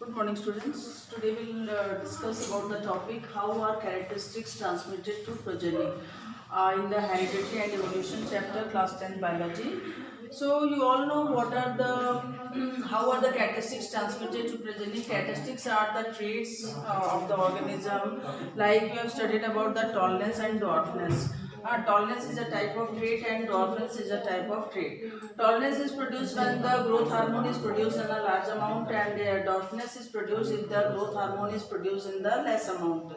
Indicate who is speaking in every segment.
Speaker 1: Good morning, students. Today we'll discuss about the topic how are characteristics transmitted to progeny in the heredity and evolution chapter, class 10 biology. So you all know what are the how are the characteristics transmitted to progeny. Characteristics are the traits of the organism, like you have studied about the tallness and dwarfness. Tallness is a type of trait and dwarfness is a type of trait. Tallness is produced when the growth hormone is produced in a large amount, and dwarfness is produced if the growth hormone is produced in the less amount.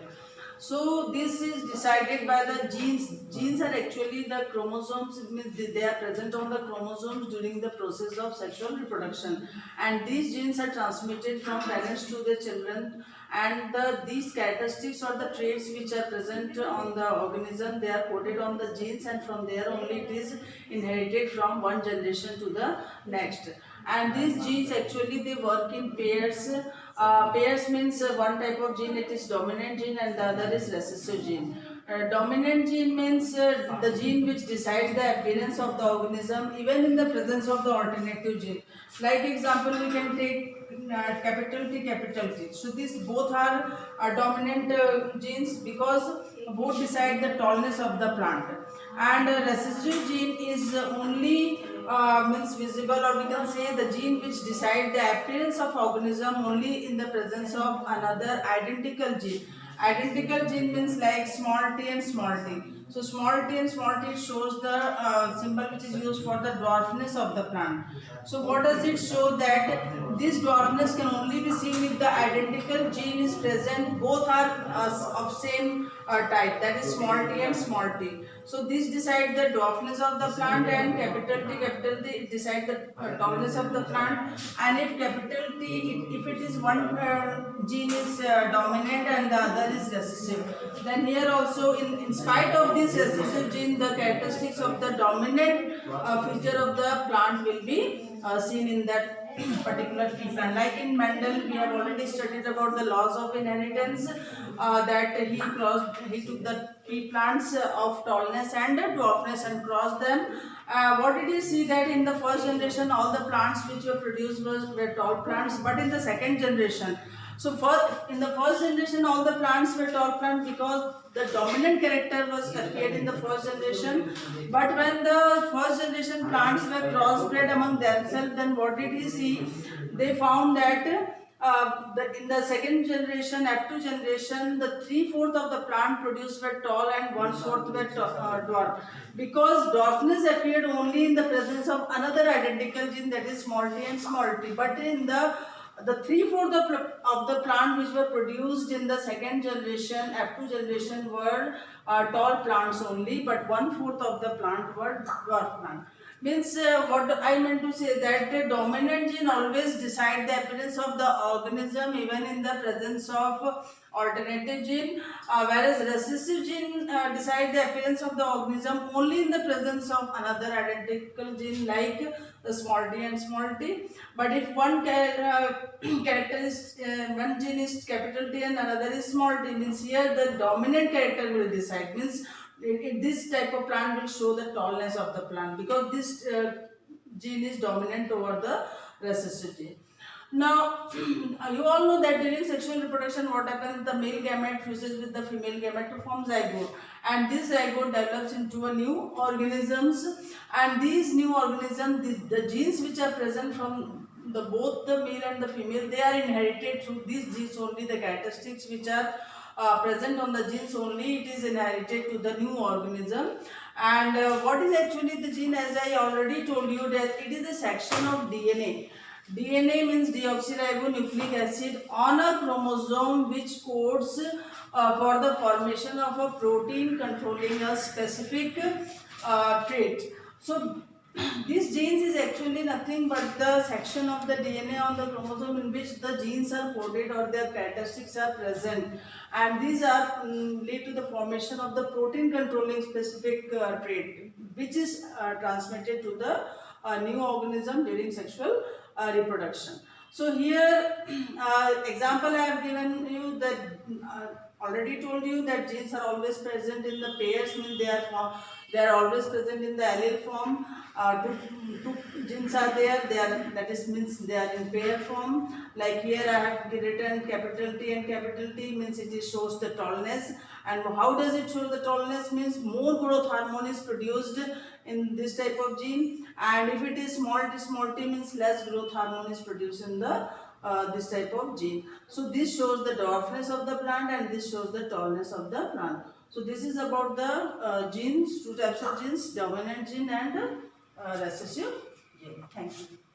Speaker 1: So this is decided by the genes. Genes are actually the chromosomes. It means they are present on the chromosomes during the process of sexual reproduction, and these genes are transmitted from parents to their children. And these characteristics or the traits which are present on the organism, they are coded on the genes, and from there only it is inherited from one generation to the next. And these genes actually they work in pairs. Pairs means one type of gene, it is dominant gene, and the other is recessive gene. Dominant gene means the gene which decides the appearance of the organism even in the presence of the alternative gene. Like example, we can take capital T, capital T. So these both are dominant genes because both decide the tallness of the plant. And recessive gene is only means visible, or we can say the gene which decide the appearance of organism only in the presence of another identical gene. Identical gene means like small t and small t. So small t and small t shows the symbol which is used for the dwarfness of the plant. So what does it show? That this dwarfness can only be seen if the identical gene is present. Both are of same type, that is small t and small t. So this decide the dwarfness of the plant, and capital T decide the tallness of the plant. And if capital T, if it is one gene is dominant and the other is recessive, then here also in spite of this recessive gene, the characteristics of the dominant feature of the plant will be seen in that particular tree plant. Like in Mendel, we have already studied about the laws of inheritance, that he took the tree plants of tallness and dwarfness and crossed them. What did he see? That in the first generation all the plants which were produced were tall plants, but in the second generation, in the first generation all the plants were tall plants because the dominant character was appeared in the first generation. But when the first generation plants were crossbred among themselves, then what did he see? They found that in the second generation, F2 generation, the 3/4 of the plant produced were tall and 1/4 were dwarf. Because dwarfness appeared only in the presence of another identical gene, that is small t and small t. But in the 3/4 of the plant which were produced in the second generation, F2 generation, were tall plants only, but 1/4 of the plant were dwarf plant. Means what I meant to say, that the dominant gene always decide the appearance of the organism even in the presence of alternative gene, whereas recessive gene decide the appearance of the organism only in the presence of another identical gene, like the small t and small t. But if one character is one gene is capital T and another is small t, means here the dominant character will decide. Means this type of plant will show the tallness of the plant because this gene is dominant over the recessive gene. Now, you all know that during sexual reproduction, what happens? The male gamete fuses with the female gamete to form zygote, and this zygote develops into a new organisms. And these new organisms, the genes which are present from both the male and the female, they are inherited through these genes only. The characteristics which are present on the genes only, it is inherited to the new organism. And what is actually the gene? As I already told you, that it is a section of DNA. DNA means deoxyribonucleic acid on a chromosome which codes for the formation of a protein controlling a specific trait. So this genes is actually nothing but the section of the DNA on the chromosome in which the genes are coded or their characteristics are present, and these are lead to the formation of the protein controlling specific trait, which is transmitted to the new organism during sexual reproduction. So here example I have given you, that already told you that genes are always present in the pairs, means they are They are always present in the allele form. Two genes are there. They are, that is means they are in pair form. Like here I have written capital T and capital T, means it is shows the tallness. And how does it show the tallness? Means more growth hormone is produced in this type of gene, and if it is small t means less growth hormone is produced in the this type of gene. So this shows the dwarfness of the plant and this shows the tallness of the plant. So this is about the genes, two types of genes, dominant gene and recessive gene. Thank you.